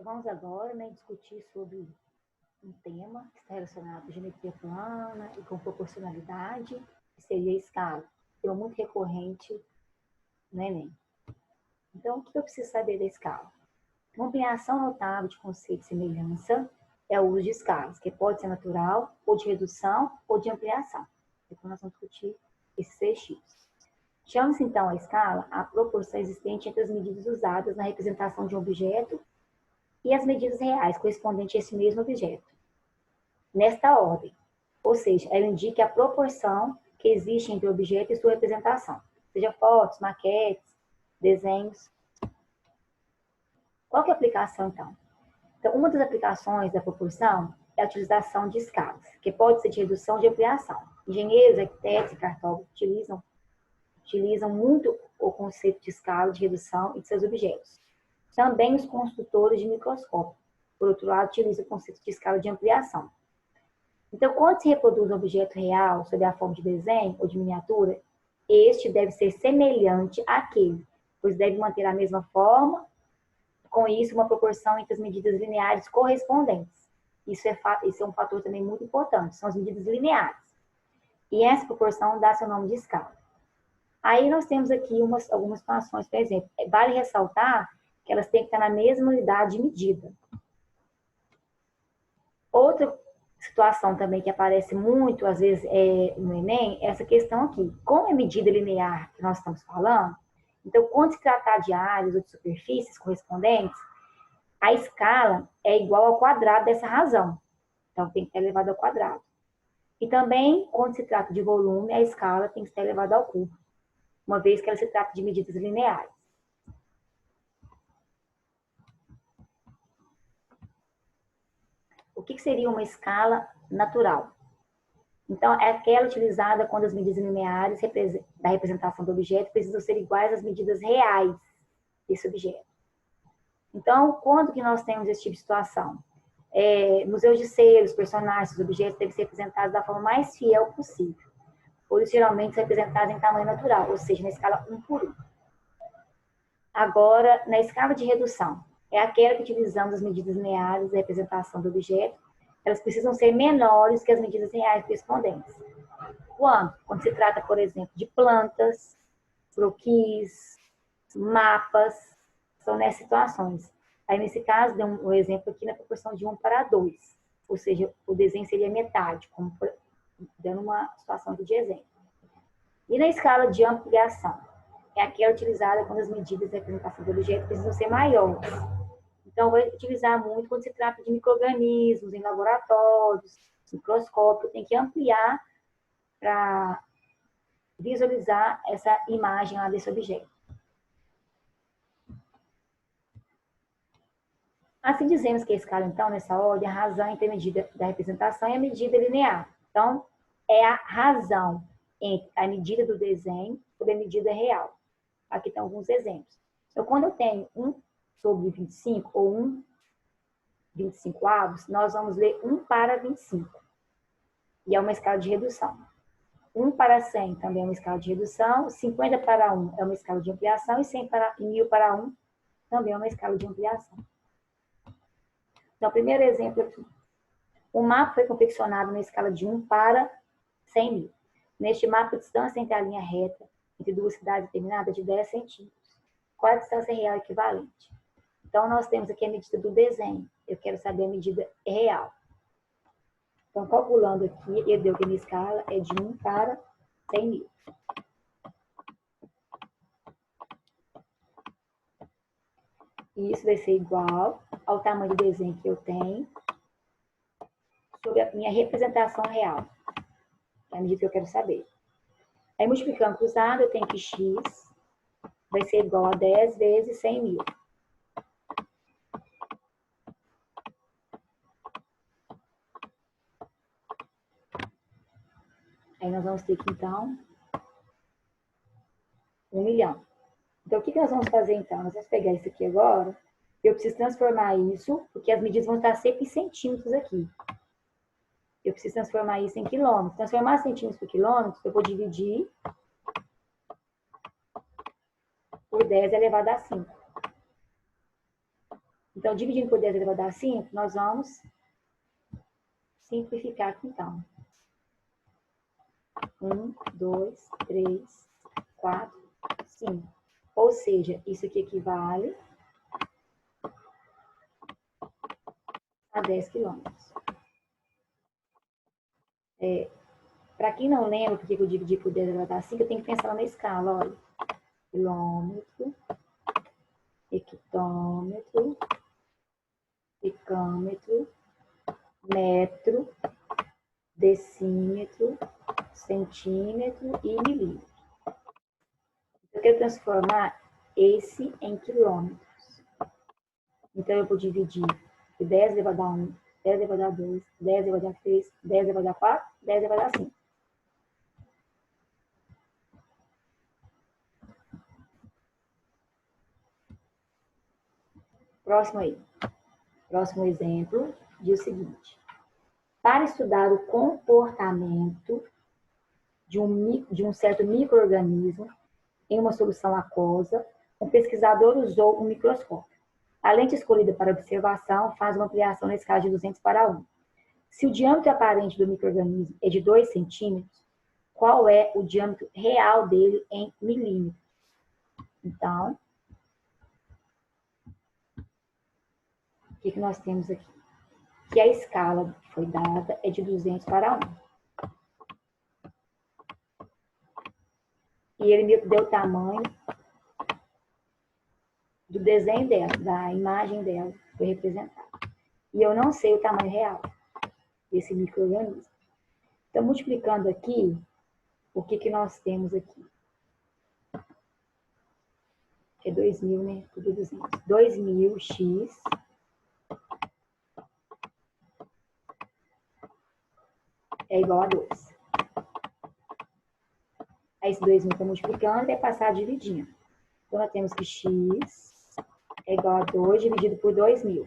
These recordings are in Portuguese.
vamos agora, discutir sobre um tema que está relacionado à geometria plana e com proporcionalidade, que seria a escala. Tema muito recorrente no Enem. Então, o que eu preciso saber da escala? Uma ampliação notável de conceito de semelhança é o uso de escalas, que pode ser natural, ou de redução, ou de ampliação. Depois nós vamos discutir esses três tipos. Chama-se, então, a escala a proporção existente entre as medidas usadas na representação de um objeto e as medidas reais correspondentes a esse mesmo objeto, nesta ordem. Ou seja, ela indica a proporção que existe entre o objeto e sua representação, seja fotos, maquetes, desenhos. Qual que é a aplicação, então? Então, uma das aplicações da proporção é a utilização de escalas, que pode ser de redução ou de ampliação. Engenheiros, arquitetos e cartógrafos utilizam muito o conceito de escala, de redução e de seus objetos. Também os construtores de microscópio, por outro lado, utilizam o conceito de escala de ampliação. Então, quando se reproduz um objeto real sob a forma de desenho ou de miniatura, este deve ser semelhante àquele, pois deve manter a mesma forma, com isso, uma proporção entre as medidas lineares correspondentes. Isso é um fator também muito importante, são as medidas lineares. E essa proporção dá seu nome de escala. Aí nós temos aqui algumas situações, por exemplo, vale ressaltar que elas têm que estar na mesma unidade de medida. Outra situação também que aparece muito, às vezes, no Enem, é essa questão aqui. Como é medida linear que nós estamos falando, então, quando se tratar de áreas ou de superfícies correspondentes, a escala é igual ao quadrado dessa razão. Então, tem que ser elevado ao quadrado. E também, quando se trata de volume, a escala tem que ser elevada ao cubo, uma vez que ela se trata de medidas lineares. O que seria uma escala natural? Então, é aquela utilizada quando as medidas lineares da representação do objeto precisam ser iguais às medidas reais desse objeto. Então, quando que nós temos esse tipo de situação? Museus de selos, personagens, os objetos devem ser representados da forma mais fiel possível. Por isso, geralmente, são representados em tamanho natural, ou seja, na escala 1 por 1. Agora, na escala de redução, é aquela que utilizamos as medidas lineares da representação do objeto, elas precisam ser menores que as medidas reais correspondentes. Quando se trata, por exemplo, de plantas, croquis, mapas, são nessas situações. Aí, nesse caso, deu um exemplo aqui na proporção de 1 para 2, ou seja, o desenho seria metade, como dando uma situação aqui de exemplo. E na escala de ampliação, é aquela utilizada quando as medidas de representação do objeto precisam ser maiores. Então, vai utilizar muito quando se trata de micro-organismos em laboratórios, microscópio, tem que ampliar para visualizar essa imagem lá desse objeto. Assim dizemos que a escala, então, nessa ordem, a razão entre a medida da representação e a medida linear. Então, é a razão entre a medida do desenho sobre a medida real. Aqui estão alguns exemplos. Então, quando eu tenho 1 sobre 25 ou 1 25 avos, nós vamos ler 1 para 25. E é uma escala de redução. 1 para 100 também é uma escala de redução. 50 para 1 é uma escala de ampliação. E 1000 para 1 também é uma escala de ampliação. Então, primeiro exemplo aqui. O mapa foi confeccionado na escala de 1 para 100 mil. Neste mapa, a distância entre a linha reta entre duas cidades determinadas é de 10 centímetros. Qual é a distância real equivalente? Então, nós temos aqui a medida do desenho. Eu quero saber a medida real. Então, calculando aqui, ele deu que a minha escala é de 1 para 100 mil. E isso vai ser igual ao tamanho do desenho que eu tenho sobre a minha representação real. É a medida que eu quero saber. Aí, multiplicando cruzado, eu tenho que x vai ser igual a 10 vezes 100 mil. Aí nós vamos ter que, então, 1 milhão. Então, o que nós vamos fazer, então? Nós vamos pegar isso aqui agora. Eu preciso transformar isso, porque as medidas vão estar sempre em centímetros aqui. Eu preciso transformar isso em quilômetros. Transformar centímetros por quilômetros, eu vou dividir por 10 elevado a 5. Então, Então, dividindo por 10 elevado a 5, nós vamos simplificar aqui, então. 1, 2, 3, 4, 5. Ou seja, isso aqui equivale a 10 quilômetros. Para quem não lembra porque eu dividi por 10 elevado a 5, eu tenho que pensar na escala, olha. Quilômetro, hectômetro, decâmetro, metro, decímetro, centímetro e milímetro. Eu quero transformar esse em quilômetros. Então, eu vou dividir por 10 elevado a 1, 10 elevado a 2, 10 elevado a 3, 10 elevado a 4, 10 elevado a 5. Próximo aí. Próximo exemplo diz o seguinte. Para estudar o comportamento de um certo micro-organismo em uma solução aquosa, um pesquisador usou um microscópio. A lente escolhida para observação faz uma ampliação na escala de 200 para 1. Se o diâmetro aparente do micro-organismo é de 2 centímetros, qual é o diâmetro real dele em milímetros? Então, o que nós temos aqui? Que a escala que foi dada é de 200 para 1. E ele me deu o tamanho do desenho dela, da imagem dela, que foi representada. E eu não sei o tamanho real desse micro-organismo. Então, multiplicando aqui, o que nós temos aqui? Que é 2.000, né? Tudo 200. 2.000x é igual a 2. Aí esse 2.000 está multiplicando e vai passar dividindo. Então, nós temos que x é igual a 2 dividido por 2.000.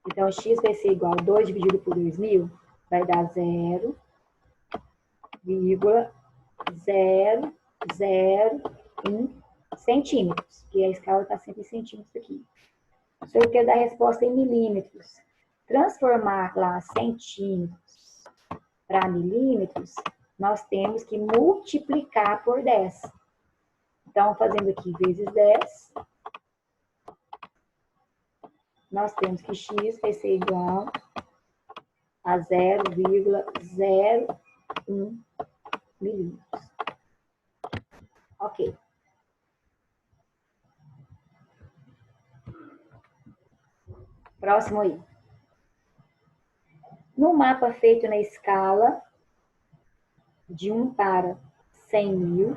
Então, x vai ser igual a 2 dividido por 2.000, vai dar 0,001 centímetros, que a escala está sempre em centímetros aqui. Se eu quero dar a resposta em milímetros, transformar lá centímetros para milímetros, nós temos que multiplicar por 10. Então, fazendo aqui vezes 10, nós temos que x vai ser igual a 0,01 milímetros. Ok. Próximo aí. No mapa feito na escala de 1 para 100.000,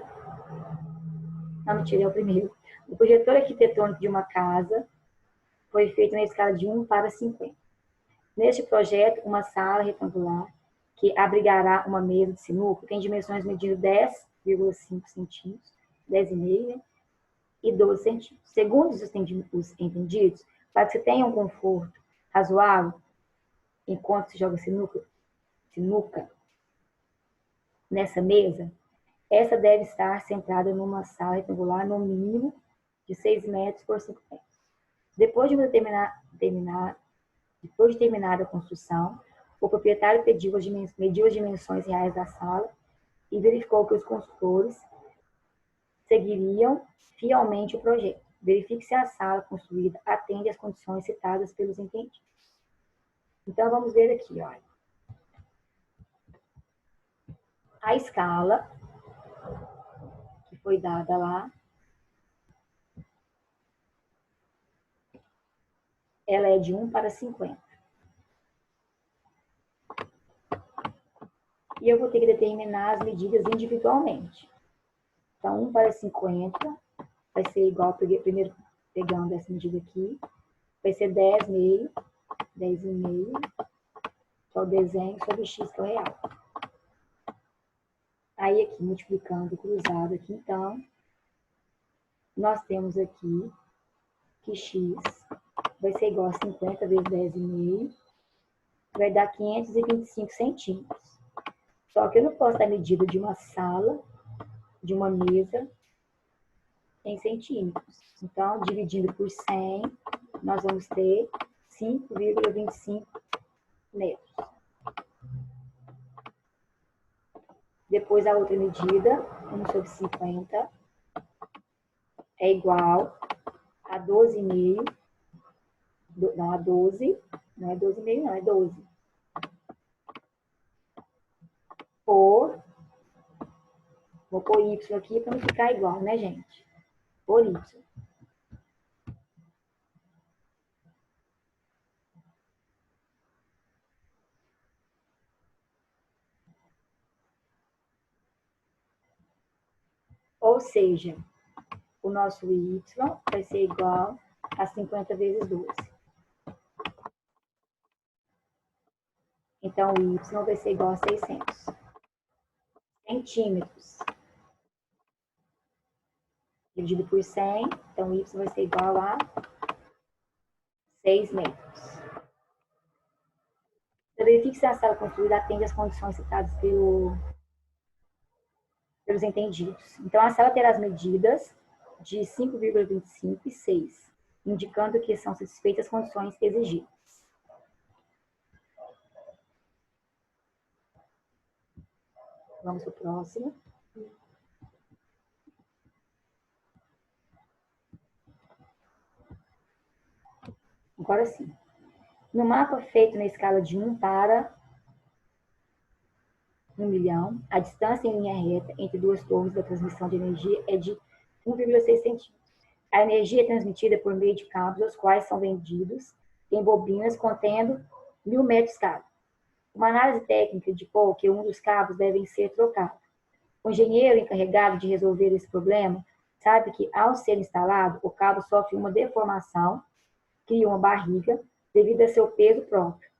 não tirei o primeiro. O projetor arquitetônico de uma casa foi feito na escala de 1 para 50. Neste projeto, uma sala retangular que abrigará uma mesa de sinuca tem dimensões medindo 10,5 centímetros, 10,5, né? E 12 centímetros. Segundo os entendidos, para que se tenha um conforto razoável enquanto se joga sinuca nessa mesa, essa deve estar centrada numa sala retangular no mínimo de 6 metros por 5 metros. Depois de terminada a construção, o proprietário mediu as dimensões reais da sala e verificou que os construtores seguiriam fielmente o projeto. Verifique se a sala construída atende às condições citadas pelos entendidos. Então, vamos ver aqui, olha. A escala que foi dada lá, ela é de 1 para 50. E eu vou ter que determinar as medidas individualmente. Então, 1 para 50 vai ser igual, primeiro pegando essa medida aqui, vai ser 10,5, 10,5, que é o desenho sobre x, que é o real. Aí aqui, multiplicando cruzado aqui, então, nós temos aqui que x vai ser igual a 50 vezes 10,5, vai dar 525 centímetros. Só que eu não posso dar medida de uma sala, de uma mesa, em centímetros. Então, dividindo por 100, nós vamos ter 5,25 metros. Depois, a outra medida, 1/50, é igual a 12,5, não, a 12, não é 12,5 não, é 12. Vou pôr Y aqui para não ficar igual, né, gente? Por Y. Ou seja, o nosso Y vai ser igual a 50 vezes 12. Então, o Y vai ser igual a 600 centímetros. Dividido por 100, então, Y vai ser igual a 6 metros. Verifique se a sala construída atende às condições citadas pelos entendidos. Então, a sala terá as medidas de 5,25 e 6, indicando que são satisfeitas as condições exigidas. Vamos para o próximo. Agora sim. No mapa feito na escala de 1 para 1 milhão, a distância em linha reta entre duas torres da transmissão de energia é de 1,6 centímetros. A energia é transmitida por meio de cabos, os quais são vendidos em bobinas contendo 1.000 metros cada. Uma análise técnica indicou que um dos cabos deve ser trocado. O engenheiro encarregado de resolver esse problema sabe que, ao ser instalado, o cabo sofre uma deformação, cria uma barriga, devido a seu peso próprio.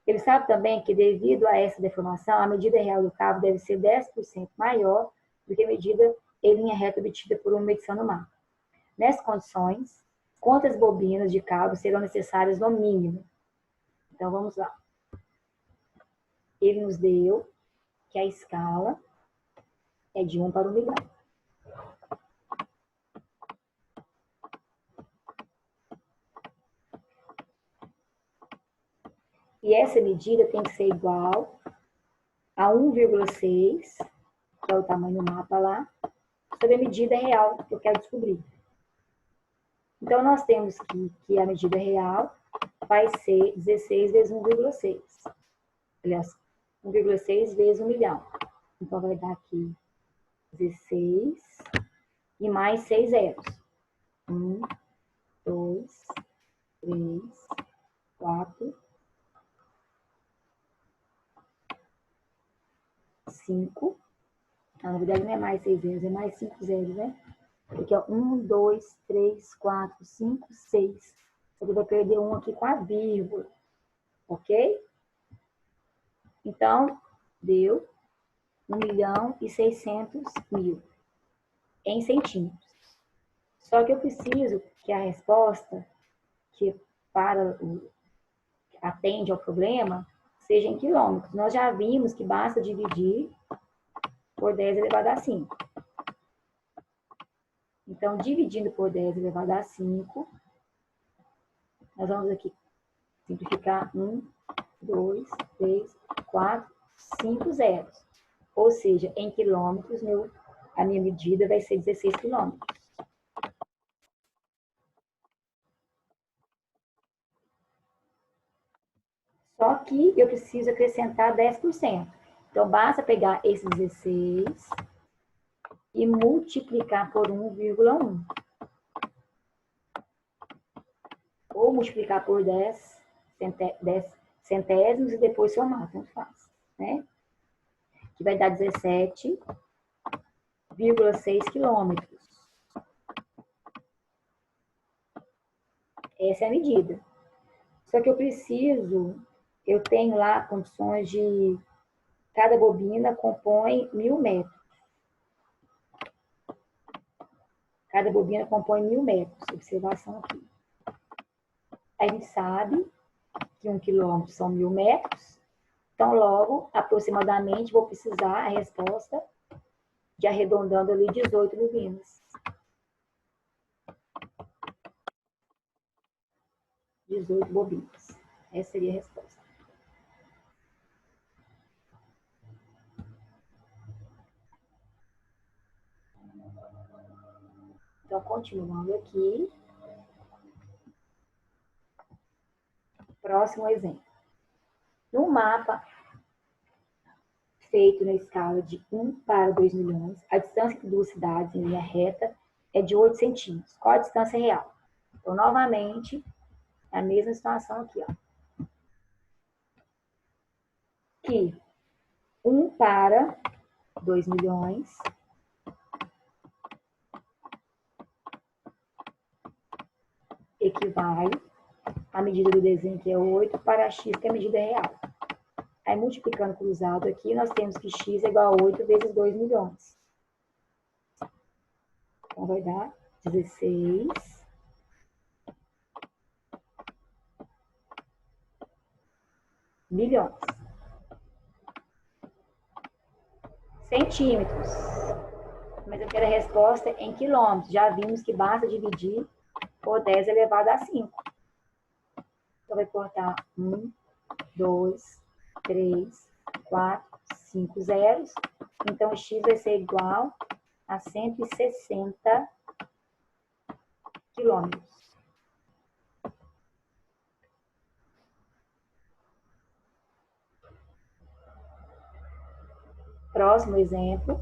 Ele sabe também que, devido a essa deformação, a medida real do cabo deve ser 10% maior do que a medida em linha reta obtida por uma medição no mapa. Nessas condições, quantas bobinas de cabo serão necessárias no mínimo? Então, vamos lá. Ele nos deu que a escala é de 1 para 1 milhão. E essa medida tem que ser igual a 1,6, que é o tamanho do mapa lá, sobre a medida real que eu quero descobrir. Então, nós temos que a medida real vai ser 16 vezes 1,6. Aliás, 1,6 vezes 1 milhão. Então, vai dar aqui 16 e mais 6 zeros. 1, 2, 3, 4, 5. Na verdade, não é mais 6 zeros, é mais 5 zeros, né? Aqui, ó, 1, 2, 3, 4, 5, 6. Você vai perder um aqui com a vírgula, ok? Então, deu 1.600.000 em centímetros. Só que eu preciso que a resposta que atende ao problema seja em quilômetros. Nós já vimos que basta dividir por 10 elevado a 5. Então, dividindo por 10 elevado a 5, nós vamos aqui simplificar 1, 2, 3, 4, 5 zeros. Ou seja, em quilômetros, a minha medida vai ser 16 quilômetros. Só que eu preciso acrescentar 10%. Então, basta pegar esse 16 e multiplicar por 1,1. Ou multiplicar por 10 centésimos e depois somar, tanto faz, né? Que vai dar 17,6 quilômetros. Essa é a medida. Só que eu tenho lá condições de cada bobina compõe 1.000 metros. Cada bobina compõe 1.000 metros. Observação aqui. A gente sabe que 1 quilômetro são 1.000 metros. Então, logo, aproximadamente, vou precisar a resposta de arredondando ali 18 bobinas. 18 bobinas. Essa seria a resposta. Então, continuando aqui. Próximo exemplo. No mapa feito na escala de 1 para 2 milhões, a distância entre duas cidades em linha reta é de 8 centímetros. Qual a distância real? Então, novamente, a mesma situação aqui, ó. Que 1 para 2 milhões equivale à medida do desenho, que é 8, para x, que é a medida real. Aí, multiplicando cruzado aqui, nós temos que x é igual a 8 vezes 2 milhões. Então, vai dar 16 milhões. Centímetros. Mas eu quero a resposta em quilômetros. Já vimos que basta dividir por 10 elevado a 5. Então, vai cortar 1, 2, 3, 4, 5 zeros. Então, x vai ser igual a 160 quilômetros. Próximo exemplo.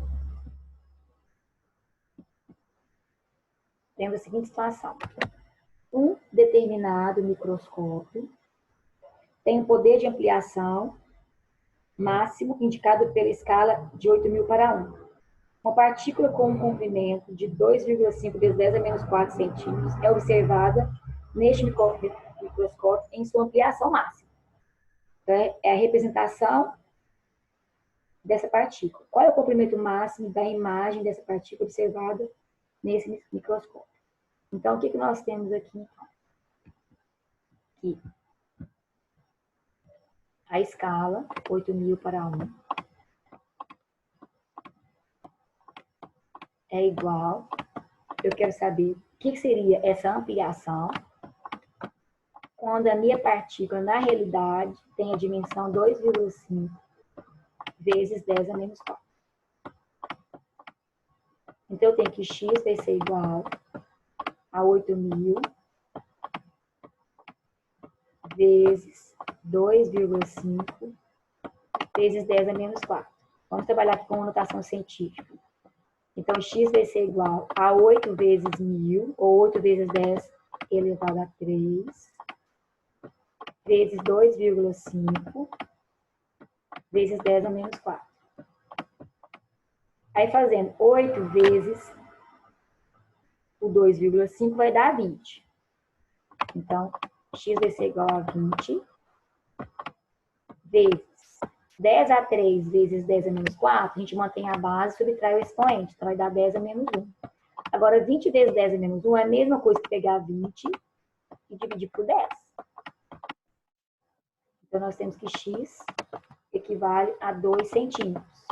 Temos a seguinte situação. Um determinado microscópio tem um poder de ampliação máximo indicado pela escala de 8.000 para 1. Uma partícula com um comprimento de 2,5 vezes 10 a menos 4 centímetros é observada neste microscópio em sua ampliação máxima. Então, é a representação dessa partícula. Qual é o comprimento máximo da imagem dessa partícula observada nesse microscópio? Então, o que nós temos aqui? Aqui. A escala, 8.000 para 1, é igual. Eu quero saber o que seria essa ampliação quando a minha partícula, na realidade, tem a dimensão 2,5 vezes 10 a menos 4. Então, eu tenho que x vai ser igual a 8.000 vezes 2,5 vezes 10 a menos 4. Vamos trabalhar aqui com notação científica. Então, x vai ser igual a 8 vezes 1.000, ou 8 vezes 10 elevado a 3, vezes 2,5 vezes 10 a menos 4. Aí, fazendo 8 vezes o 2,5 vai dar 20. Então, x vai ser igual a 20 vezes 10 a 3 vezes 10 a menos 4, a gente mantém a base e subtrai o expoente. Então, vai dar 10 a menos 1. Agora, 20 vezes 10 a menos 1 é a mesma coisa que pegar 20 e dividir por 10. Então, nós temos que x equivale a 2 centímetros.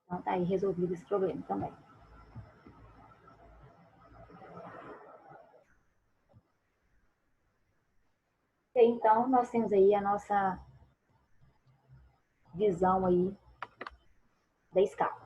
Então, tá aí resolvido esse problema também. E aí, então, nós temos aí a nossa visão aí da escala.